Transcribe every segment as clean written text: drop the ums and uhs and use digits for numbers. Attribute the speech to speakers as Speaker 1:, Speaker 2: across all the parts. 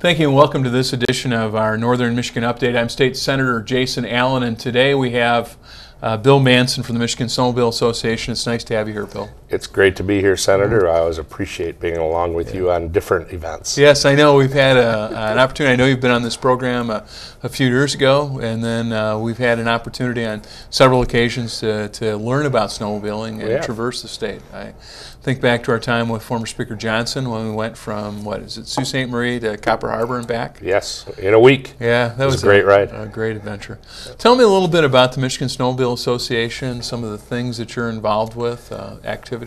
Speaker 1: Thank you and welcome to this edition of our Northern Michigan Update. I'm State Senator Jason Allen, and today we have Bill Manson from the Michigan Snowmobile Association. It's nice to have you here, Bill.
Speaker 2: It's great to be here, Senator. I always appreciate being along with you on different events.
Speaker 1: Yes, I know we've had an opportunity. I know you've been on this program a few years ago, and then we've had an opportunity on several occasions to learn about snowmobiling and traverse the state. I think back to our time with former Speaker Johnson when we went from, what is it, Sault Ste. Marie to Copper Harbor and back?
Speaker 2: Yes, in a week.
Speaker 1: Yeah, that was
Speaker 2: a great ride.
Speaker 1: A great adventure. Tell me a little bit about the Michigan Snowmobile Association, some of the things that you're involved with, activities.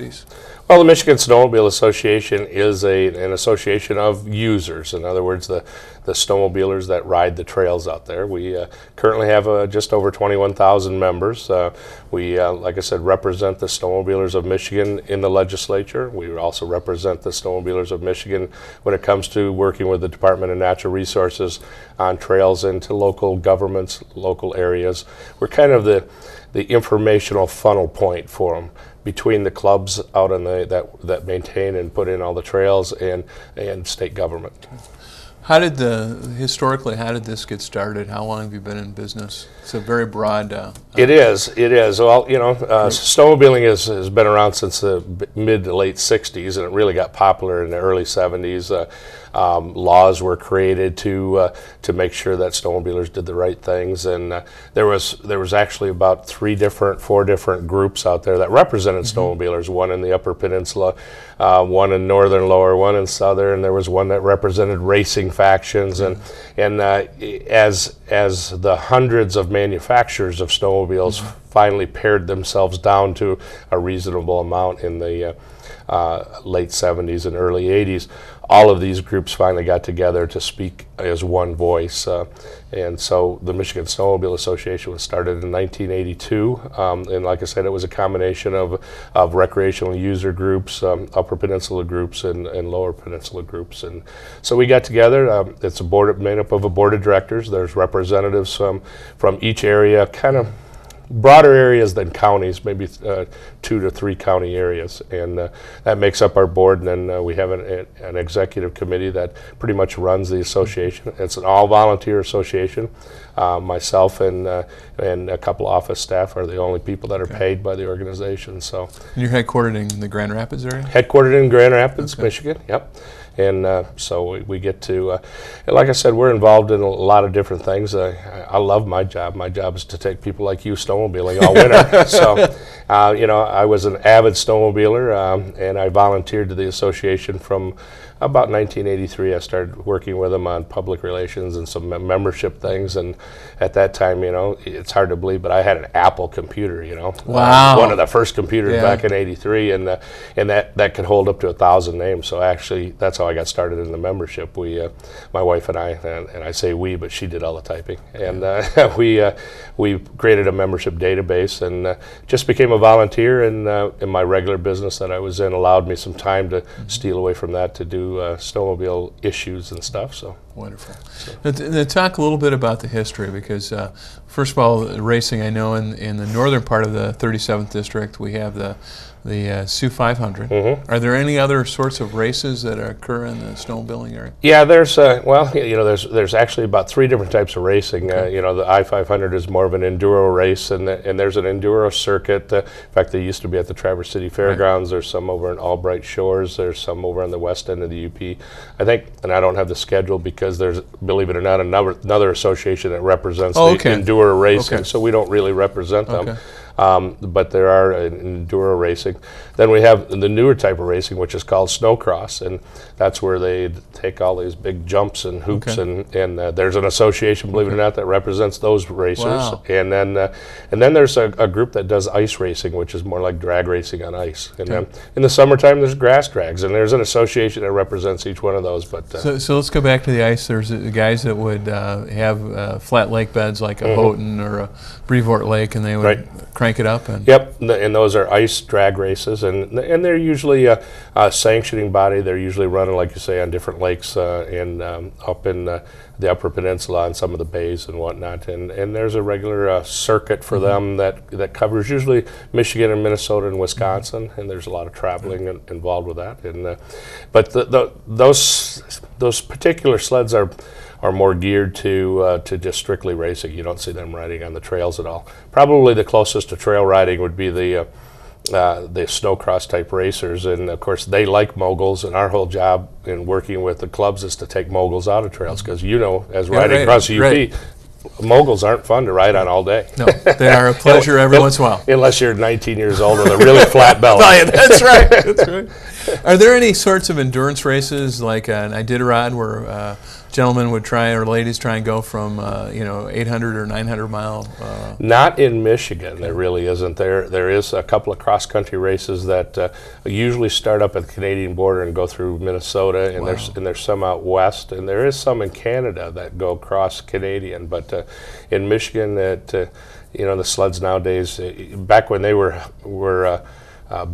Speaker 2: Well, the Michigan Snowmobile Association is an association of users. In other words, the snowmobilers that ride the trails out there. We currently have just over 21,000 members. We, like I said, represent the snowmobilers of Michigan in the legislature. We also represent the snowmobilers of Michigan when it comes to working with the Department of Natural Resources on trails into local governments, local areas. We're kind of the informational funnel point for them between the clubs out on that maintain and put in all the trails and state government.
Speaker 1: Historically, how did this get started? How long have you been in business? It's a very broad...
Speaker 2: It is. Well, you know, snowmobiling has been around since the mid to late 60s, and it really got popular in the early 70s. Laws were created to make sure that snowmobilers did the right things, and there was actually about four different groups out there that represented snowmobilers. One in the Upper Peninsula, one in Northern, Lower, one in Southern, and there was one that represented racing factions. And as the hundreds of manufacturers of snowmobiles finally pared themselves down to a reasonable amount in the late 70s and early 80s, all of these groups finally got together to speak as one voice. And so the Michigan Snowmobile Association was started in 1982. And like I said, it was a combination of recreational user groups, Upper Peninsula groups, and Lower Peninsula groups. And so we got together. It's a board made up of a board of directors. There's representatives from each area, kind of broader areas than counties, maybe 2 to 3 county areas, and that makes up our board. And then we have an executive committee that pretty much runs the association. It's an all-volunteer association. Myself and a couple office staff are the only people that are paid by the organization. So,
Speaker 1: and you're headquartered in the Grand Rapids area?
Speaker 2: Headquartered in Grand Rapids, Michigan. Yep. And so we get to, like I said, we're involved in a lot of different things. I love my job. My job is to take people like you snowmobiling all winter. So, you know, I was an avid snowmobiler, and I volunteered to the association from about 1983. I started working with them on public relations and some membership things. And at that time, you know, it's hard to believe, but I had an Apple computer, you know.
Speaker 1: Wow.
Speaker 2: One of the first computers back in '83, and that could hold up to 1,000 names. So actually, that's how I got started in the membership. My wife and I, and I say we, but she did all the typing. And we created a membership database, and just became a volunteer. In my regular business that I was in allowed me some time to steal away from that to do snowmobile issues and stuff. So
Speaker 1: wonderful. Now, talk a little bit about the history, because first of all, racing, I know in the northern part of the 37th district we have the Sioux 500. Are there any other sorts of races that occur in the snowmobiling area? Yeah,
Speaker 2: there's well, you know, there's actually about 3 different types of racing. You know, the I-500 is more of an enduro race, and there's an enduro circuit. In fact, they used to be at the Traverse City Fairgrounds. There's some over in Albright Shores. There's some over on the west end of the UP. I think, and I don't have the schedule because there's, believe it or not, another association that represents the enduro racing. So we don't really represent them. But there are enduro racing. Then we have the newer type of racing, which is called snowcross, and that's where they take all these big jumps and hoops, and there's an association, believe it or not, that represents those racers.
Speaker 1: Wow.
Speaker 2: And then there's a group that does ice racing, which is more like drag racing on ice. And then in the summertime, there's grass drags, and there's an association that represents each one of those. But
Speaker 1: so let's go back to the ice. There's guys that would have flat lake beds like a Houghton or a Brevoort Lake, and they would crank crank it up. And
Speaker 2: yep, and those are ice drag races, and they're usually a sanctioning body. They're usually running, like you say, on different lakes and up in the Upper Peninsula and some of the bays and whatnot. And there's a regular circuit for them that covers usually Michigan and Minnesota and Wisconsin, and there's a lot of traveling involved with that. And but those particular sleds are more geared to just strictly racing. You don't see them riding on the trails at all. Probably the closest to trail riding would be the snowcross type racers, and of course they like moguls, and our whole job in working with the clubs is to take moguls out of trails, because as riding across the UP, moguls aren't fun to ride on all day.
Speaker 1: No, they are a pleasure every once in a while.
Speaker 2: Unless you're 19 years old with a really flat belly.
Speaker 1: That's right. That's right. Are there any sorts of endurance races like an Iditarod where gentlemen would try, or ladies try and go from 800 or 900 mile?
Speaker 2: Not in Michigan. There really isn't. There is a couple of cross country races that usually start up at the Canadian border and go through Minnesota, and there's some out west, and there is some in Canada that go cross Canadian. But in Michigan, the sleds nowadays, back when they were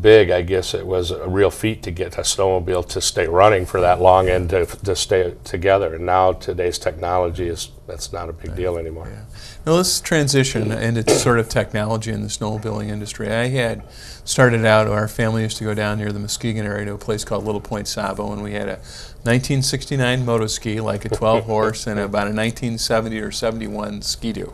Speaker 2: big, I guess it was a real feat to get a snowmobile to stay running for that long and to stay together. And now today's technology that's not a big deal anymore.
Speaker 1: Yeah. Now let's transition into sort of technology in the snowmobiling industry. I had started out, our family used to go down near the Muskegon area to a place called Little Point Sabo, and we had a 1969 motoski, like a 12-horse, and about a 1970 or 71 Ski-Doo.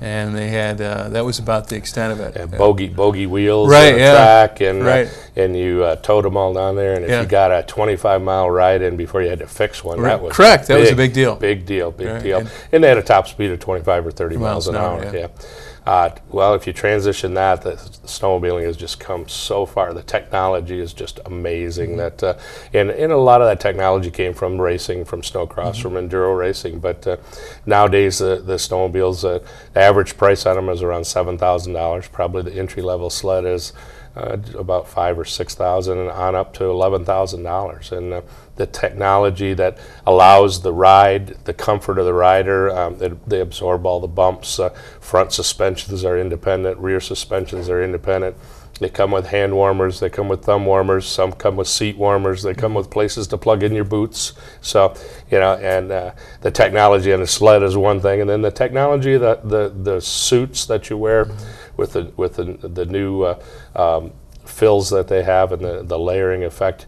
Speaker 1: And they had that was about the extent of it.
Speaker 2: And bogey wheels
Speaker 1: right,
Speaker 2: on the track, and you towed them all down there. And if you got a 25-mile ride in before you had to fix one, that was
Speaker 1: correct. That was a big deal.
Speaker 2: Big deal. And they had a top speed of 25 or 30 miles an hour. Yeah. Well, if you transition that, the snowmobiling has just come so far. The technology is just amazing. That and a lot of that technology came from racing, from snowcross, from enduro racing. But nowadays, the snowmobiles, the average price on them is around $7,000. Probably the entry-level sled is about $5,000 or $6,000, and on up to $11,000. And the technology that allows the ride, the comfort of the rider, they absorb all the bumps. Front suspensions are independent, rear suspensions are independent. They come with hand warmers, they come with thumb warmers, some come with seat warmers, they come with places to plug in your boots. So, and the technology on the sled is one thing, and then the technology, the suits that you wear with the new fills that they have, and the layering effect.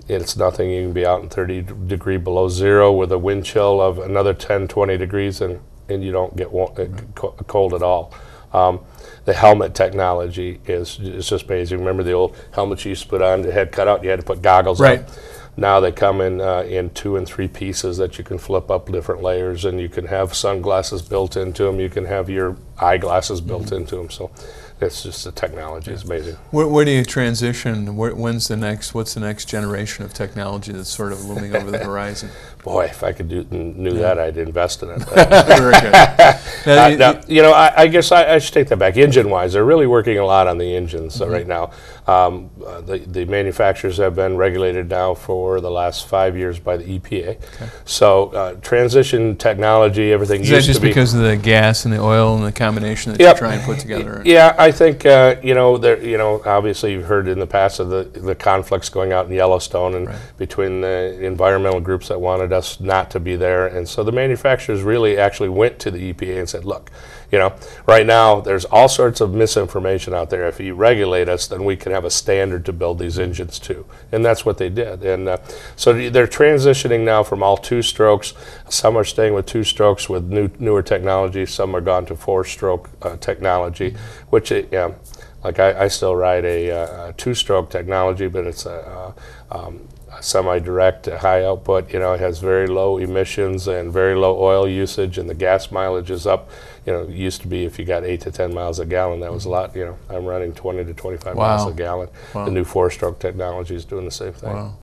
Speaker 2: It's nothing. You can be out in 30 degree below zero with a wind chill of another 10, 20 degrees, and you don't get cold at all. The helmet technology is just amazing. Remember the old helmets you used to put on, the head cut out, you had to put goggles on. Now they come in 2 and 3 pieces that you can flip up different layers, and you can have sunglasses built into them. You can have your eyeglasses built into them. So it's just the technology is amazing.
Speaker 1: Where do you transition? What's the next generation of technology that's sort of looming over the horizon?
Speaker 2: Boy, if I could knew that, I'd invest in it.
Speaker 1: Very good.
Speaker 2: Now, I guess I should take that back. Engine-wise, they're really working a lot on the engines right now. The manufacturers have been regulated now for the last 5 years by the EPA. So transition technology, everything used to be.
Speaker 1: Is that just because of the gas and the oil and the combination that you try and put together?
Speaker 2: Yeah, I think obviously you've heard in the past of the conflicts going out in Yellowstone and between the environmental groups that wanted us not to be there, and so the manufacturers really actually went to the EPA and said, look, right now there's all sorts of misinformation out there. If you regulate us, then we can have a standard to build these engines to, and that's what they did. And so they're transitioning now from all 2-strokes. Some are staying with 2 strokes with newer technology. Some are gone to 4-stroke technology, which like I still ride a 2-stroke technology, but it's a semi-direct, high output. It has very low emissions and very low oil usage, and the gas mileage is up. It used to be if you got 8 to 10 miles a gallon, that was a lot. I'm running 20 to 25 miles a gallon. The new 4-stroke technology is doing the same thing.